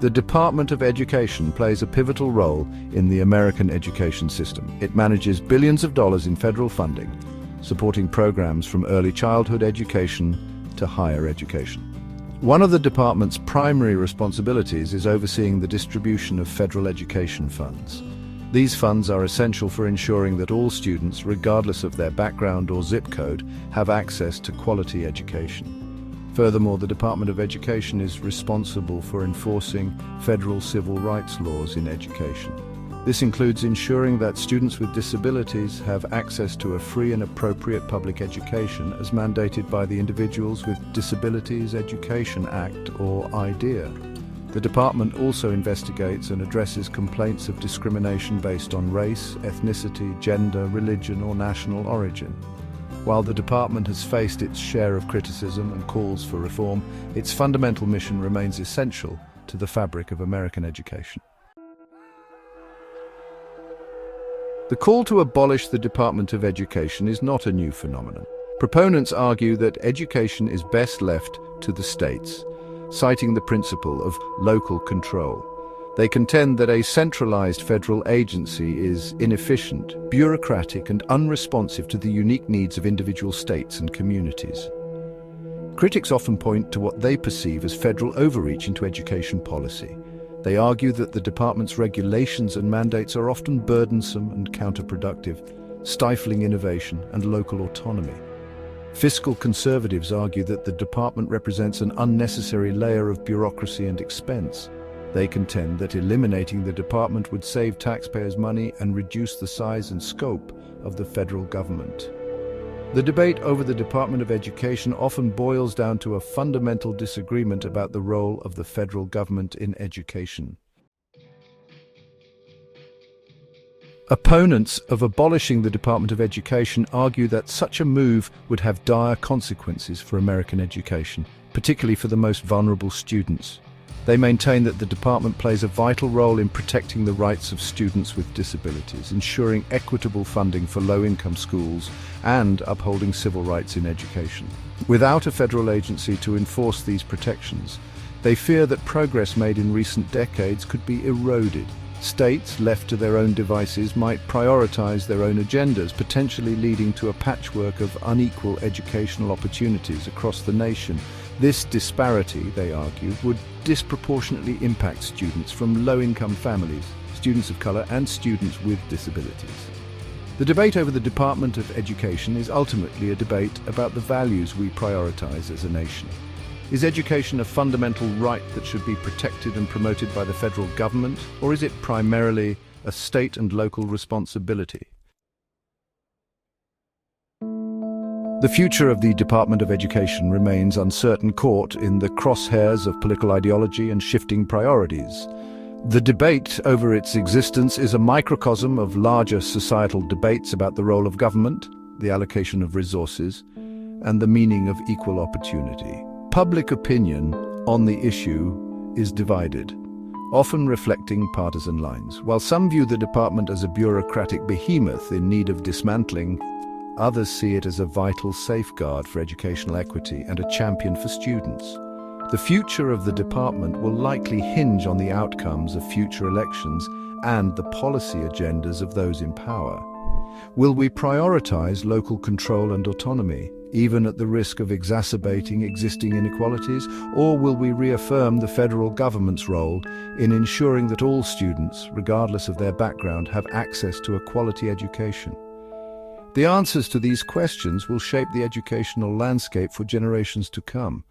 The Department of Education plays a pivotal role in the American education system. It manages billions of dollars in federal funding, supporting programs from early childhood education to higher education. One of the department's primary responsibilities is overseeing the distribution of federal education funds. These funds are essential for ensuring that all students, regardless of their background or zip code, have access to quality education. Furthermore, the Department of Education is responsible for enforcing federal civil rights laws in education. This includes ensuring that students with disabilities have access to a free and appropriate public education as mandated by the Individuals with Disabilities Education Act, or IDEA. The department also investigates and addresses complaints of discrimination based on race, ethnicity, gender, religion, or national origin. While the department has faced its share of criticism and calls for reform, its fundamental mission remains essential to the fabric of American education. The call to abolish the Department of Education is not a new phenomenon. Proponents argue that education is best left to the states, citing the principle of local control. They contend that a centralized federal agency is inefficient, bureaucratic, and unresponsive to the unique needs of individual states and communities. Critics often point to what they perceive as federal overreach into education policy. They argue that the department's regulations and mandates are often burdensome and counterproductive, stifling innovation and local autonomy. Fiscal conservatives argue that the department represents an unnecessary layer of bureaucracy and expense. They contend that eliminating the department would save taxpayers' money and reduce the size and scope of the federal government. The debate over the Department of Education often boils down to a fundamental disagreement about the role of the federal government in education. Opponents of abolishing the Department of Education argue that such a move would have dire consequences for American education, particularly for the most vulnerable students. They maintain that the department plays a vital role in protecting the rights of students with disabilities, ensuring equitable funding for low-income schools, and upholding civil rights in education. Without a federal agency to enforce these protections, they fear that progress made in recent decades could be eroded. States, left to their own devices, might prioritize their own agendas, potentially leading to a patchwork of unequal educational opportunities across the nation. This disparity, they argue, would disproportionately impact students from low-income families, students of color, and students with disabilities. The debate over the Department of Education is ultimately a debate about the values we prioritize as a nation. Is education a fundamental right that should be protected and promoted by the federal government, or is it primarily a state and local responsibility? The future of the Department of Education remains uncertain, caught in the crosshairs of political ideology and shifting priorities. The debate over its existence is a microcosm of larger societal debates about the role of government, the allocation of resources, and the meaning of equal opportunity. Public opinion on the issue is divided, often reflecting partisan lines. While some view the department as a bureaucratic behemoth in need of dismantling, others see it as a vital safeguard for educational equity and a champion for students. The future of the department will likely hinge on the outcomes of future elections and the policy agendas of those in power. Will we prioritize local control and autonomy, even at the risk of exacerbating existing inequalities, or will we reaffirm the federal government's role in ensuring that all students, regardless of their background, have access to a quality education? The answers to these questions will shape the educational landscape for generations to come.